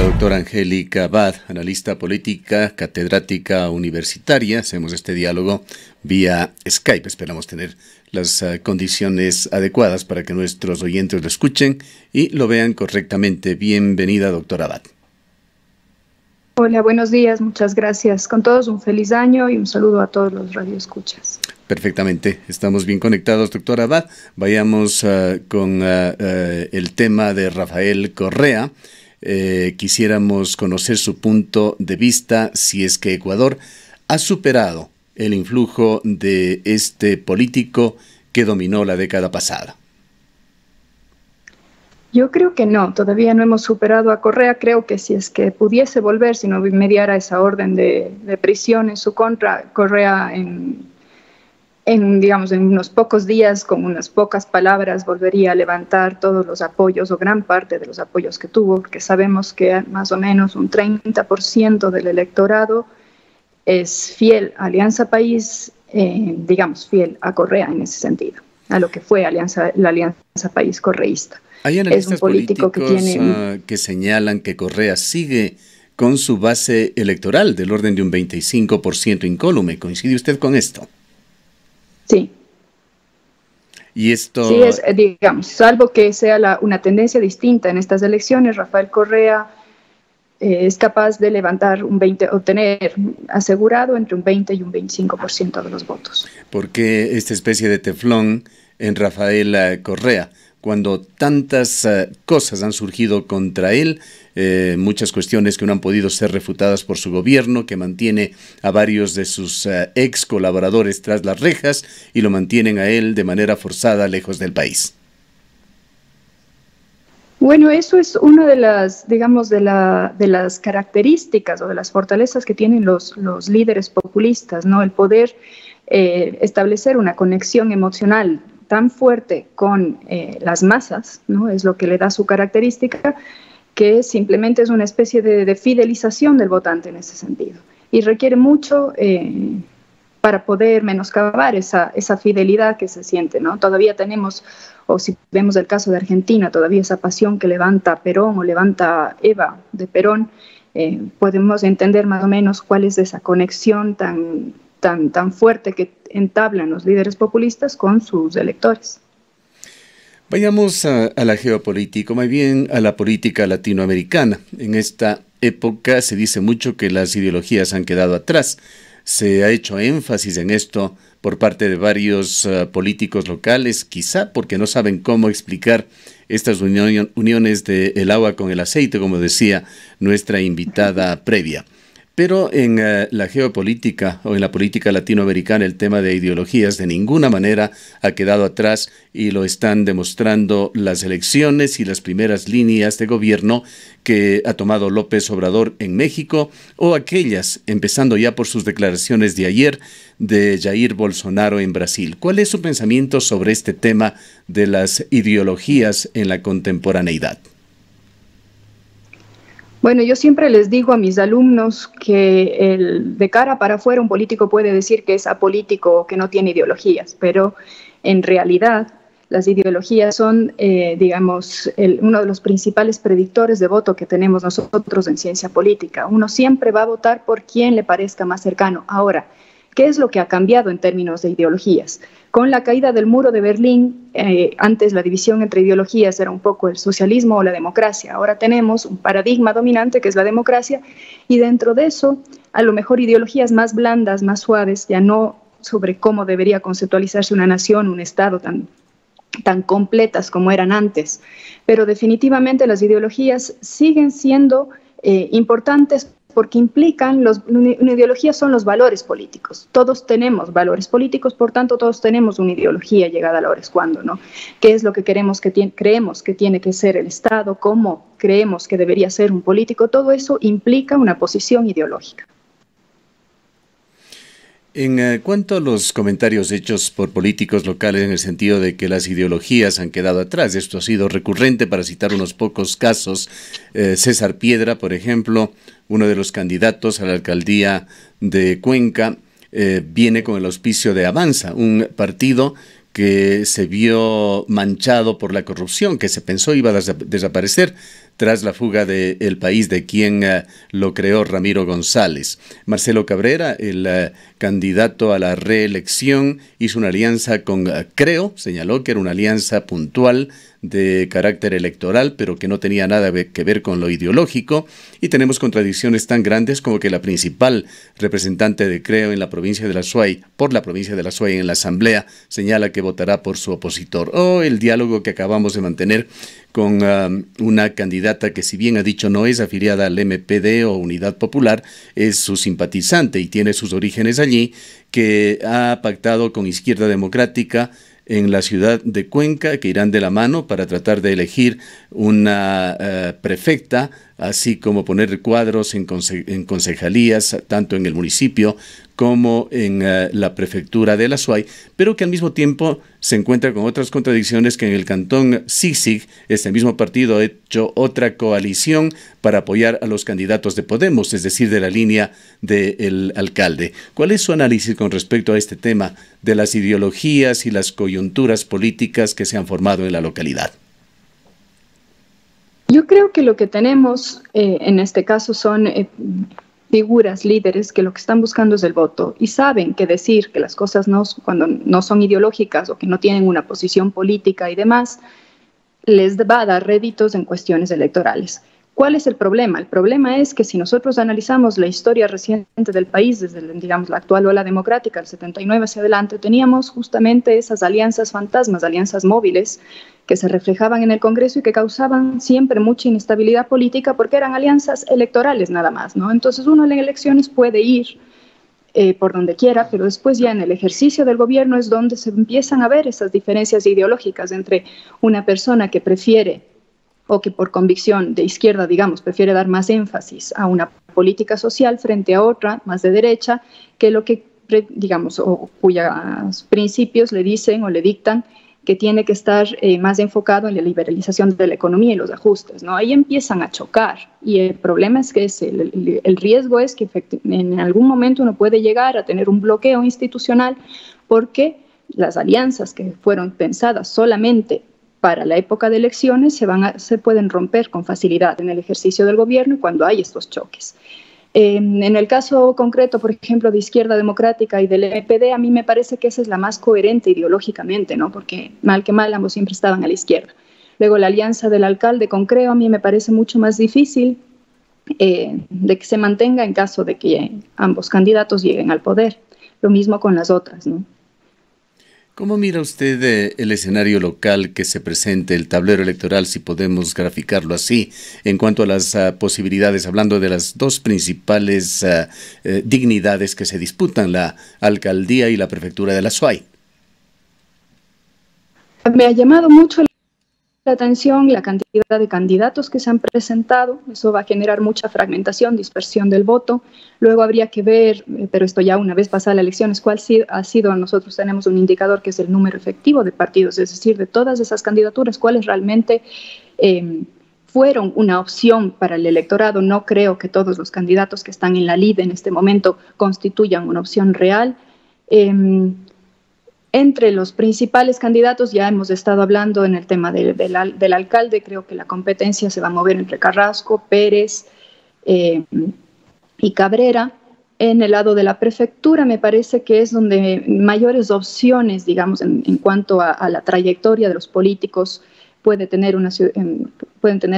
la doctora Angélica Abad, analista política, catedrática universitaria. Hacemos este diálogo vía Skype. Esperamos tener las condiciones adecuadas para que nuestros oyentes lo escuchen y lo vean correctamente. Bienvenida, doctora Abad. Hola, buenos días, muchas gracias. Con todos un feliz año y un saludo a todos los radioescuchas. Perfectamente, estamos bien conectados, doctora Abad. Vayamos con el tema de Rafael Correa. Quisiéramos conocer su punto de vista, si es que Ecuador ha superado el influjo de este político que dominó la década pasada. Yo creo que no, todavía no hemos superado a Correa. Creo que si es que pudiese volver, si no mediara esa orden de prisión en su contra, Correa digamos, en unos pocos días, con unas pocas palabras, volvería a levantar todos los apoyos o gran parte de los apoyos que tuvo, porque sabemos que más o menos un 30% del electorado es fiel a Alianza País, digamos, fiel a Correa en ese sentido, a lo que fue la Alianza País correísta. Hay analistas políticos que señalan que Correa sigue con su base electoral del orden de un 25% incólume. ¿Coincide usted con esto? Sí. Y esto... Sí, digamos, salvo que sea una tendencia distinta en estas elecciones, Rafael Correa es capaz de levantar obtener asegurado entre un 20 y un 25% de los votos. ¿Por qué esta especie de teflón en Rafael Correa? Cuando tantas cosas han surgido contra él, muchas cuestiones que no han podido ser refutadas por su gobierno, que mantiene a varios de sus ex colaboradores tras las rejas y lo mantienen a él de manera forzada lejos del país. Bueno, eso es una de las, digamos, de las características o de las fortalezas que tienen los líderes populistas, ¿no? El poder establecer una conexión emocional tan fuerte con las masas, ¿no? Es lo que le da su característica, que simplemente es una especie de fidelización del votante en ese sentido. Y requiere mucho para poder menoscabar esa fidelidad que se siente, ¿no? Todavía tenemos, o si vemos el caso de Argentina, todavía esa pasión que levanta Perón o levanta Eva de Perón, podemos entender más o menos cuál es esa conexión tan fuerte que entablan los líderes populistas con sus electores. Vayamos a la geopolítica, más bien a la política latinoamericana. En esta época se dice mucho que las ideologías han quedado atrás. Se ha hecho énfasis en esto por parte de varios políticos locales, quizá porque no saben cómo explicar estas uniones del agua con el aceite, como decía nuestra invitada previa. Pero en la geopolítica o en la política latinoamericana el tema de ideologías de ninguna manera ha quedado atrás y lo están demostrando las elecciones y las primeras líneas de gobierno que ha tomado López Obrador en México o aquellas, empezando ya por sus declaraciones de ayer, de Jair Bolsonaro en Brasil. ¿Cuál es su pensamiento sobre este tema de las ideologías en la contemporaneidad? Bueno, yo siempre les digo a mis alumnos que de cara para afuera un político puede decir que es apolítico o que no tiene ideologías, pero en realidad las ideologías son, digamos, uno de los principales predictores de voto que tenemos nosotros en ciencia política. Uno siempre va a votar por quien le parezca más cercano. Ahora, ¿qué es lo que ha cambiado en términos de ideologías? Con la caída del muro de Berlín, antes la división entre ideologías era un poco el socialismo o la democracia. Ahora tenemos un paradigma dominante que es la democracia y dentro de eso, a lo mejor ideologías más blandas, más suaves, ya no sobre cómo debería conceptualizarse una nación, un Estado tan completas como eran antes. Pero definitivamente las ideologías siguen siendo importantes porque implican, una ideología son los valores políticos. Todos tenemos valores políticos, por tanto todos tenemos una ideología llegada a la hora es cuando, ¿no? ¿Qué es lo que creemos que tiene que ser el Estado? ¿Cómo creemos que debería ser un político? Todo eso implica una posición ideológica. En cuanto a los comentarios hechos por políticos locales en el sentido de que las ideologías han quedado atrás, esto ha sido recurrente, para citar unos pocos casos. César Piedra, por ejemplo, uno de los candidatos a la alcaldía de Cuenca, viene con el auspicio de Avanza, un partido que se vio manchado por la corrupción, que se pensó iba a desaparecer tras la fuga del país de quien lo creó, Ramiro González. Marcelo Cabrera, el candidato a la reelección, hizo una alianza con Creo, señaló que era una alianza puntual de carácter electoral, pero que no tenía nada que ver con lo ideológico, y tenemos contradicciones tan grandes como que la principal representante de Creo en la provincia de la Suay, por la provincia de la Suay en la Asamblea, señala que votará por su opositor. O el diálogo que acabamos de mantener con una candidata que, si bien ha dicho no es afiliada al MPD o Unidad Popular, es su simpatizante y tiene sus orígenes allí, que ha pactado con Izquierda Democrática en la ciudad de Cuenca, que irán de la mano para tratar de elegir una prefecta, así como poner cuadros en concejalías, tanto en el municipio como en la prefectura de la Suay, pero que al mismo tiempo se encuentra con otras contradicciones, que en el cantón Sisig, este mismo partido ha hecho otra coalición para apoyar a los candidatos de Podemos, es decir, de la línea del alcalde. ¿Cuál es su análisis con respecto a este tema de las ideologías y las coyunturas políticas que se han formado en la localidad? Yo creo que lo que tenemos en este caso son figuras, líderes, que lo que están buscando es el voto y saben que decir que las cosas cuando no son ideológicas o que no tienen una posición política y demás, les va a dar réditos en cuestiones electorales. ¿Cuál es el problema? El problema es que si nosotros analizamos la historia reciente del país, desde, digamos, la actual ola democrática, del 79 hacia adelante, teníamos justamente esas alianzas fantasmas, alianzas móviles, que se reflejaban en el Congreso y que causaban siempre mucha inestabilidad política porque eran alianzas electorales nada más, ¿no? Entonces uno en elecciones puede ir por donde quiera, pero después ya en el ejercicio del gobierno es donde se empiezan a ver esas diferencias ideológicas entre una persona que prefiere o que por convicción de izquierda, digamos, prefiere dar más énfasis a una política social frente a otra, más de derecha, que lo que, digamos, o cuyos principios le dicen o le dictan que tiene que estar más enfocado en la liberalización de la economía y los ajustes, ¿no? Ahí empiezan a chocar y el problema es que el riesgo es que en algún momento uno puede llegar a tener un bloqueo institucional porque las alianzas que fueron pensadas solamente para la época de elecciones se pueden romper con facilidad en el ejercicio del gobierno y cuando hay estos choques. En el caso concreto, por ejemplo, de Izquierda Democrática y del MPD, a mí me parece que esa es la más coherente ideológicamente, ¿no? Porque mal que mal ambos siempre estaban a la izquierda. Luego la alianza del alcalde con Creo a mí me parece mucho más difícil de que se mantenga en caso de que ambos candidatos lleguen al poder. Lo mismo con las otras, ¿no? ¿Cómo mira usted el escenario local que se presente, el tablero electoral, si podemos graficarlo así, en cuanto a las posibilidades, hablando de las dos principales dignidades que se disputan, la alcaldía y la prefectura de la Suay? Me ha llamado mucho la atención la cantidad de candidatos que se han presentado. Eso va a generar mucha fragmentación, dispersión del voto. Luego habría que ver, pero esto ya una vez pasadas las elecciones, cuál ha sido, nosotros tenemos un indicador que es el número efectivo de partidos, es decir, de todas esas candidaturas, cuáles realmente fueron una opción para el electorado. No creo que todos los candidatos que están en la lid en este momento constituyan una opción real. Entre los principales candidatos ya hemos estado hablando en el tema del alcalde. Creo que la competencia se va a mover entre Carrasco, Pérez y Cabrera. En el lado de la prefectura me parece que es donde mayores opciones, digamos, en cuanto a la trayectoria de los políticos pueden tener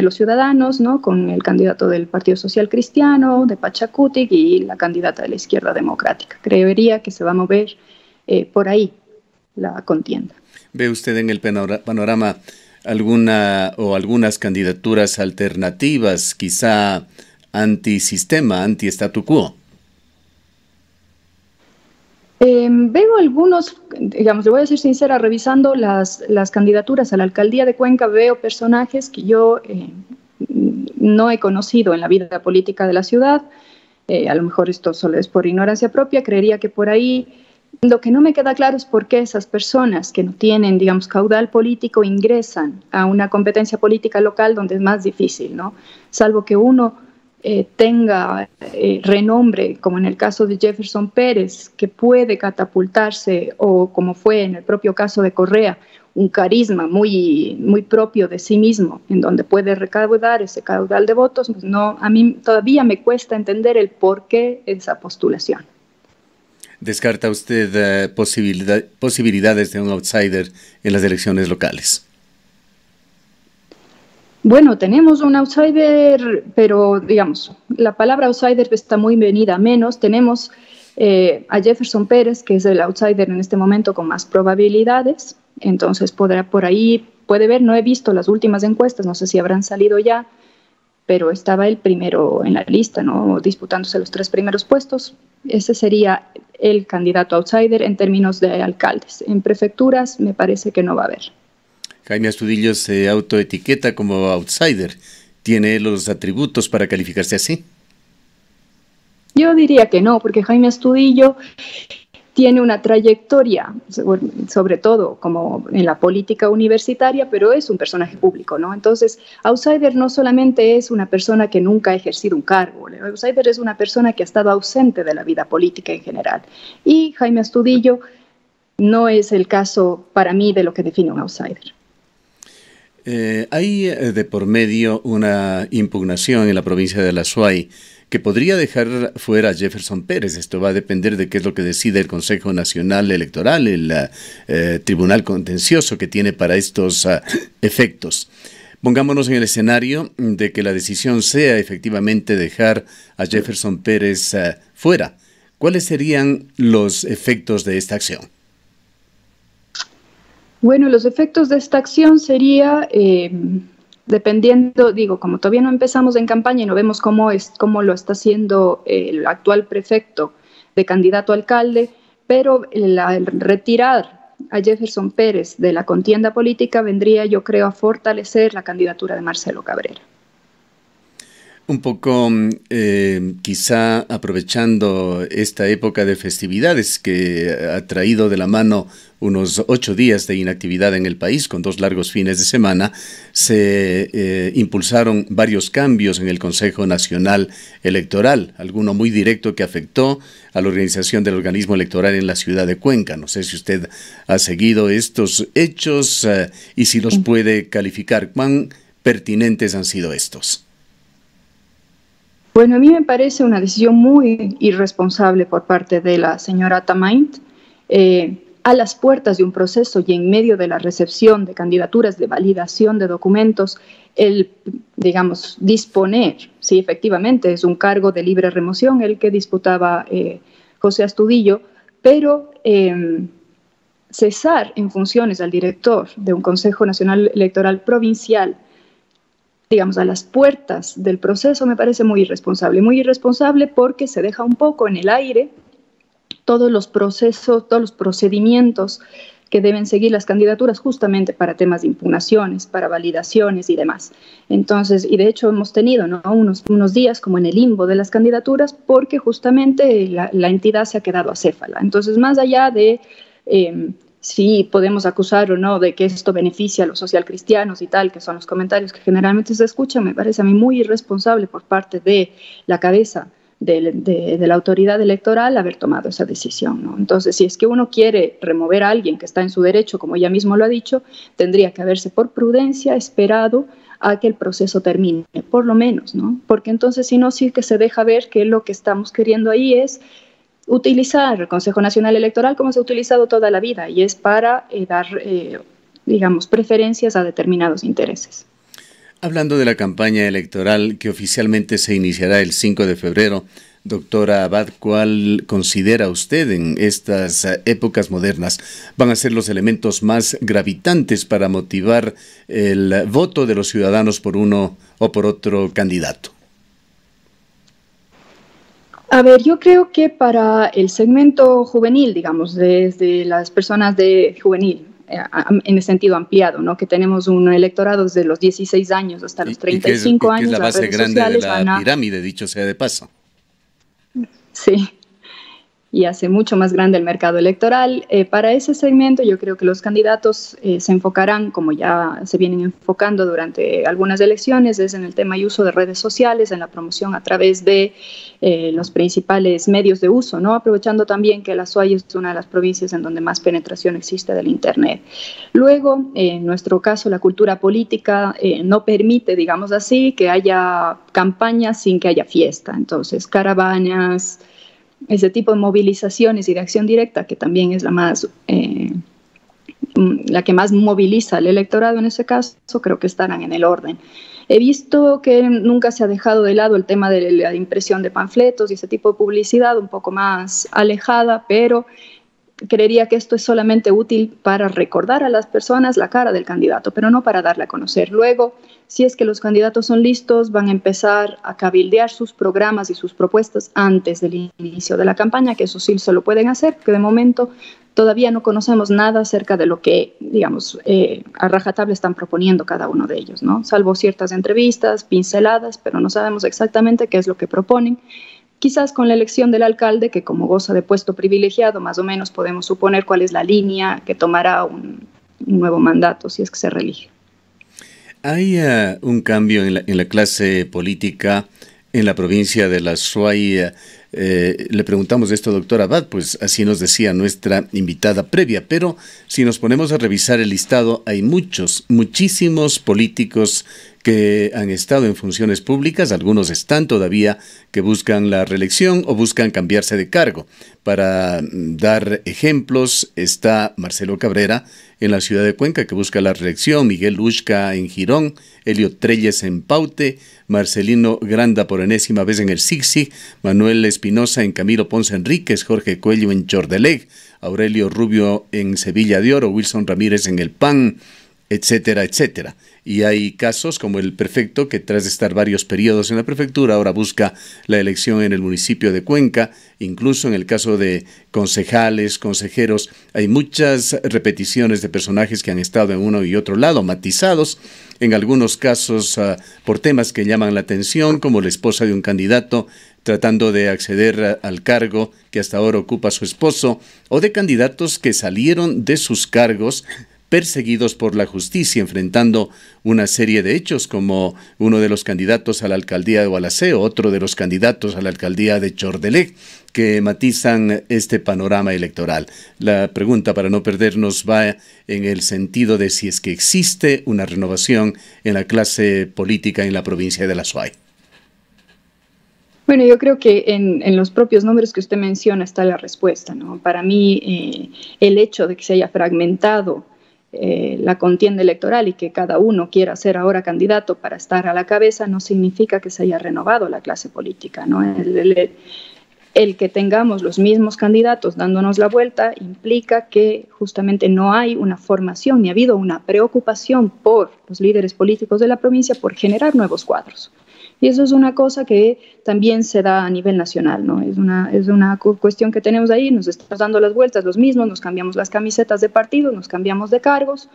los ciudadanos, ¿no? Con el candidato del Partido Social Cristiano, de Pachacutic, y la candidata de la Izquierda Democrática. Creería que se va a mover por ahí la contienda. ¿Ve usted en el panorama alguna o algunas candidaturas alternativas, quizá antisistema, anti-statu quo? Veo algunos, digamos, le voy a ser sincera, revisando las candidaturas a la alcaldía de Cuenca, veo personajes que yo no he conocido en la vida política de la ciudad. A lo mejor esto solo es por ignorancia propia, creería que por ahí. Lo que no me queda claro es por qué esas personas que no tienen, digamos, caudal político ingresan a una competencia política local donde es más difícil, ¿no? Salvo que uno tenga renombre, como en el caso de Jefferson Pérez, que puede catapultarse, o como fue en el propio caso de Correa, un carisma muy, muy propio de sí mismo, en donde puede recaudar ese caudal de votos, pues no, a mí todavía me cuesta entender el por qué esa postulación. ¿Descarta usted posibilidades de un outsider en las elecciones locales? Bueno, tenemos un outsider, pero digamos, la palabra outsider está muy venida a menos. Tenemos a Jefferson Pérez, que es el outsider en este momento con más probabilidades, entonces podrá por ahí, puede ver, no he visto las últimas encuestas, no sé si habrán salido ya, pero estaba el primero en la lista, ¿no? Disputándose los 3 primeros puestos. Ese sería el candidato outsider en términos de alcaldes. En prefecturas me parece que no va a haber. Jaime Astudillo se autoetiqueta como outsider. ¿Tiene los atributos para calificarse así? Yo diría que no, porque Jaime Astudillo tiene una trayectoria, sobre todo como en la política universitaria, pero es un personaje público, ¿no? Entonces, outsider no solamente es una persona que nunca ha ejercido un cargo, outsider es una persona que ha estado ausente de la vida política en general. Y Jaime Astudillo no es el caso para mí de lo que define un outsider. Hay de por medio una impugnación en la provincia de La Suay que podría dejar fuera a Jefferson Pérez. Esto va a depender de qué es lo que decide el Consejo Nacional Electoral, el Tribunal Contencioso que tiene para estos efectos. Pongámonos en el escenario de que la decisión sea efectivamente dejar a Jefferson Pérez fuera. ¿Cuáles serían los efectos de esta acción? Bueno, los efectos de esta acción sería, dependiendo, digo, como todavía no empezamos en campaña y no vemos cómo lo está haciendo el actual prefecto de candidato a alcalde, pero el retirar a Jefferson Pérez de la contienda política vendría, yo creo, a fortalecer la candidatura de Marcelo Cabrera. Un poco, quizá aprovechando esta época de festividades que ha traído de la mano unos 8 días de inactividad en el país, con 2 largos fines de semana, se impulsaron varios cambios en el Consejo Nacional Electoral, alguno muy directo que afectó a la organización del organismo electoral en la ciudad de Cuenca. No sé si usted ha seguido estos hechos y si los puede calificar. ¿Cuán pertinentes han sido estos? Bueno, a mí me parece una decisión muy irresponsable por parte de la señora Tamaint, a las puertas de un proceso y en medio de la recepción de candidaturas, de validación de documentos, el, digamos, disponer, sí, efectivamente, es un cargo de libre remoción el que disputaba José Astudillo, pero cesar en funciones al director de un Consejo Nacional Electoral Provincial, digamos, a las puertas del proceso, me parece muy irresponsable porque se deja un poco en el aire todos los procesos, todos los procedimientos que deben seguir las candidaturas justamente para temas de impugnaciones, para validaciones y demás. Entonces, y de hecho hemos tenido, ¿no?, unos días como en el limbo de las candidaturas porque justamente la entidad se ha quedado acéfala. Entonces, más allá de si podemos acusar o no de que esto beneficia a los socialcristianos y tal, que son los comentarios que generalmente se escuchan, me parece a mí muy irresponsable por parte de la cabeza de la autoridad electoral haber tomado esa decisión, ¿no? Entonces, si es que uno quiere remover a alguien que está en su derecho, como ella mismo lo ha dicho, tendría que haberse por prudencia esperado a que el proceso termine, por lo menos, ¿no? Porque entonces, si no, sí que se deja ver que lo que estamos queriendo ahí es utilizar el Consejo Nacional Electoral como se ha utilizado toda la vida y es para dar, digamos, preferencias a determinados intereses. Hablando de la campaña electoral que oficialmente se iniciará el 5 de febrero, doctora Abad, ¿cuál considera usted en estas épocas modernas van a ser los elementos más gravitantes para motivar el voto de los ciudadanos por uno o por otro candidato? A ver, yo creo que para el segmento juvenil, digamos, desde las personas de juvenil, en el sentido ampliado, ¿no?, que tenemos un electorado desde los 16 años hasta los 35 años. Que es la base grande de la pirámide, dicho sea de paso. Sí. y hace mucho más grande el mercado electoral. Para ese segmento yo creo que los candidatos se enfocarán, como ya se vienen enfocando durante algunas elecciones, es en el tema y uso de redes sociales, en la promoción a través de los principales medios de uso, ¿no? Aprovechando también que la SUAY es una de las provincias en donde más penetración existe del Internet. Luego, en nuestro caso, la cultura política no permite, digamos así, que haya campañas sin que haya fiesta. Entonces, caravanas, ese tipo de movilizaciones y de acción directa, que también es la que más moviliza al electorado en ese caso, creo que estarán en el orden. He visto que nunca se ha dejado de lado el tema de la impresión de panfletos y ese tipo de publicidad un poco más alejada, pero creería que esto es solamente útil para recordar a las personas la cara del candidato, pero no para darle a conocer. Luego, si es que los candidatos son listos, van a empezar a cabildear sus programas y sus propuestas antes del inicio de la campaña, que eso sí se lo pueden hacer, porque de momento todavía no conocemos nada acerca de lo que, digamos, a rajatabla están proponiendo cada uno de ellos, ¿no? Salvo ciertas entrevistas, pinceladas, pero no sabemos exactamente qué es lo que proponen. Quizás con la elección del alcalde, que como goza de puesto privilegiado, más o menos podemos suponer cuál es la línea que tomará un nuevo mandato, si es que se reelige. Hay un cambio en la clase política en la provincia de la SUAY. Le preguntamos esto, doctor Abad, pues así nos decía nuestra invitada previa, pero si nos ponemos a revisar el listado, hay muchísimos políticos que han estado en funciones públicas, algunos están todavía que buscan la reelección o buscan cambiarse de cargo. Para dar ejemplos, está Marcelo Cabrera en la ciudad de Cuenca, que busca la reelección, Miguel Uxca en Girón, Elio Trelles en Paute, Marcelino Granda por enésima vez en el Sixig, Manuel Espinosa en Camilo Ponce Enríquez, Jorge Coelho en Chordeleg, Aurelio Rubio en Sevilla de Oro, Wilson Ramírez en El PAN, etcétera, etcétera. Y hay casos como el prefecto que tras de estar varios periodos en la prefectura ahora busca la elección en el municipio de Cuenca. Incluso en el caso de concejales, consejeros, hay muchas repeticiones de personajes que han estado en uno y otro lado, matizados, en algunos casos por temas que llaman la atención, como la esposa de un candidato tratando de acceder al cargo que hasta ahora ocupa su esposo, o de candidatos que salieron de sus cargos perseguidos por la justicia, enfrentando una serie de hechos, como uno de los candidatos a la alcaldía de Gualaceo, otro de los candidatos a la alcaldía de Chordeleg, que matizan este panorama electoral. La pregunta, para no perdernos, va en el sentido de si es que existe una renovación en la clase política en la provincia de la SUAY. Bueno, yo creo que en los propios nombres que usted menciona está la respuesta, ¿no? Para mí, el hecho de que se haya fragmentado la contienda electoral y que cada uno quiera ser ahora candidato para estar a la cabeza no significa que se haya renovado la clase política, ¿no? El que tengamos los mismos candidatos dándonos la vuelta implica que justamente no hay una formación ni ha habido una preocupación por los líderes políticos de la provincia por generar nuevos cuadros. Y eso es una cosa que también se da a nivel nacional, ¿no? Es una cuestión que tenemos ahí, nos estamos dando las vueltas los mismos, nos cambiamos las camisetas de partido, nos cambiamos de cargos,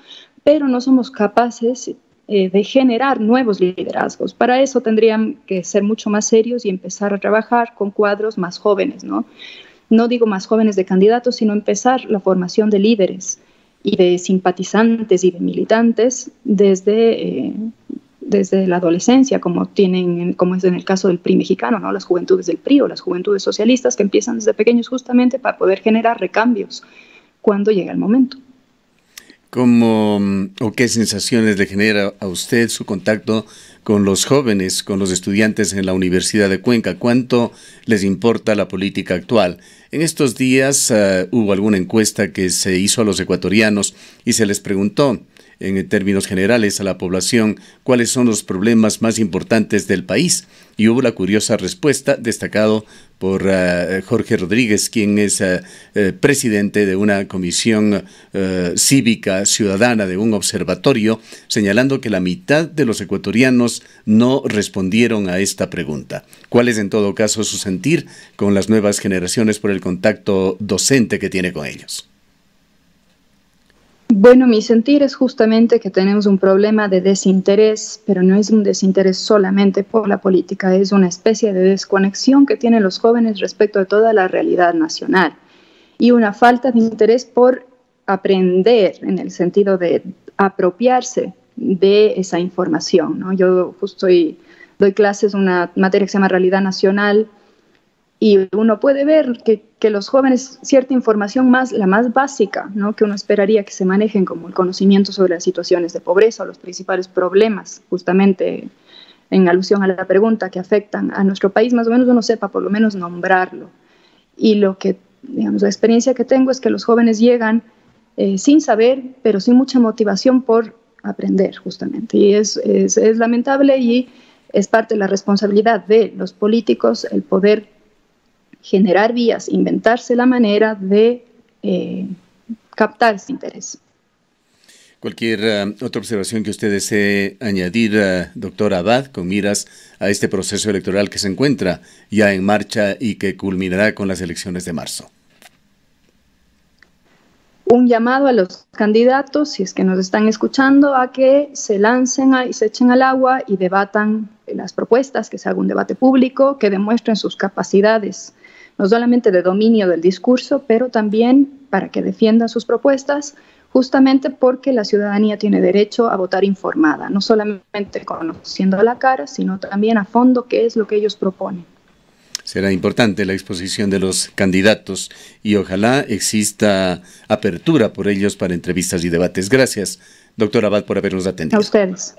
pero no somos capaces de generar nuevos liderazgos. Para eso tendrían que ser mucho más serios y empezar a trabajar con cuadros más jóvenes, ¿no? No digo más jóvenes de candidatos, sino empezar la formación de líderes y de simpatizantes y de militantes desde la adolescencia, como es en el caso del PRI mexicano, ¿no? Las juventudes del PRI o las juventudes socialistas que empiezan desde pequeños justamente para poder generar recambios cuando llega el momento. ¿Cómo o qué sensaciones le genera a usted su contacto con los jóvenes, con los estudiantes en la Universidad de Cuenca? ¿Cuánto les importa la política actual? En estos días hubo alguna encuesta que se hizo a los ecuatorianos y se les preguntó, en términos generales, a la población cuáles son los problemas más importantes del país. Y hubo la curiosa respuesta, destacado por Jorge Rodríguez, quien es presidente de una comisión cívica ciudadana, de un observatorio, señalando que la mitad de los ecuatorianos no respondieron a esta pregunta. ¿Cuál es en todo caso su sentir con las nuevas generaciones por el contacto docente que tiene con ellos? Bueno, mi sentir es justamente que tenemos un problema de desinterés, pero no es un desinterés solamente por la política, es una especie de desconexión que tienen los jóvenes respecto de toda la realidad nacional y una falta de interés por aprender en el sentido de apropiarse de esa información, ¿no? Yo justo doy clases, una materia que se llama Realidad Nacional, y uno puede ver que los jóvenes, cierta información la más básica, ¿no?, que uno esperaría que se manejen, como el conocimiento sobre las situaciones de pobreza o los principales problemas, justamente en alusión a la pregunta, que afectan a nuestro país, más o menos uno sepa por lo menos nombrarlo. Y digamos, la experiencia que tengo es que los jóvenes llegan sin saber, pero sin mucha motivación por aprender, justamente. Y es lamentable, y es parte de la responsabilidad de los políticos el poder generar vías, inventarse la manera de captar ese interés. Cualquier otra observación que usted desee añadir, doctor Abad, con miras a este proceso electoral que se encuentra ya en marcha y que culminará con las elecciones de marzo. Un llamado a los candidatos, si es que nos están escuchando, a que se lancen y se echen al agua y debatan las propuestas, que se haga un debate público, que demuestren sus capacidades, no solamente de dominio del discurso, pero también para que defiendan sus propuestas, justamente porque la ciudadanía tiene derecho a votar informada, no solamente conociendo la cara, sino también a fondo qué es lo que ellos proponen. Será importante la exposición de los candidatos y ojalá exista apertura por ellos para entrevistas y debates. Gracias, doctor Abad, por habernos atendido. A ustedes.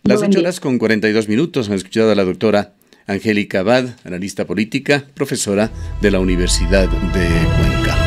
Las 8:42. Han escuchado a la doctora Angélica Abad, analista política, profesora de la Universidad de Cuenca.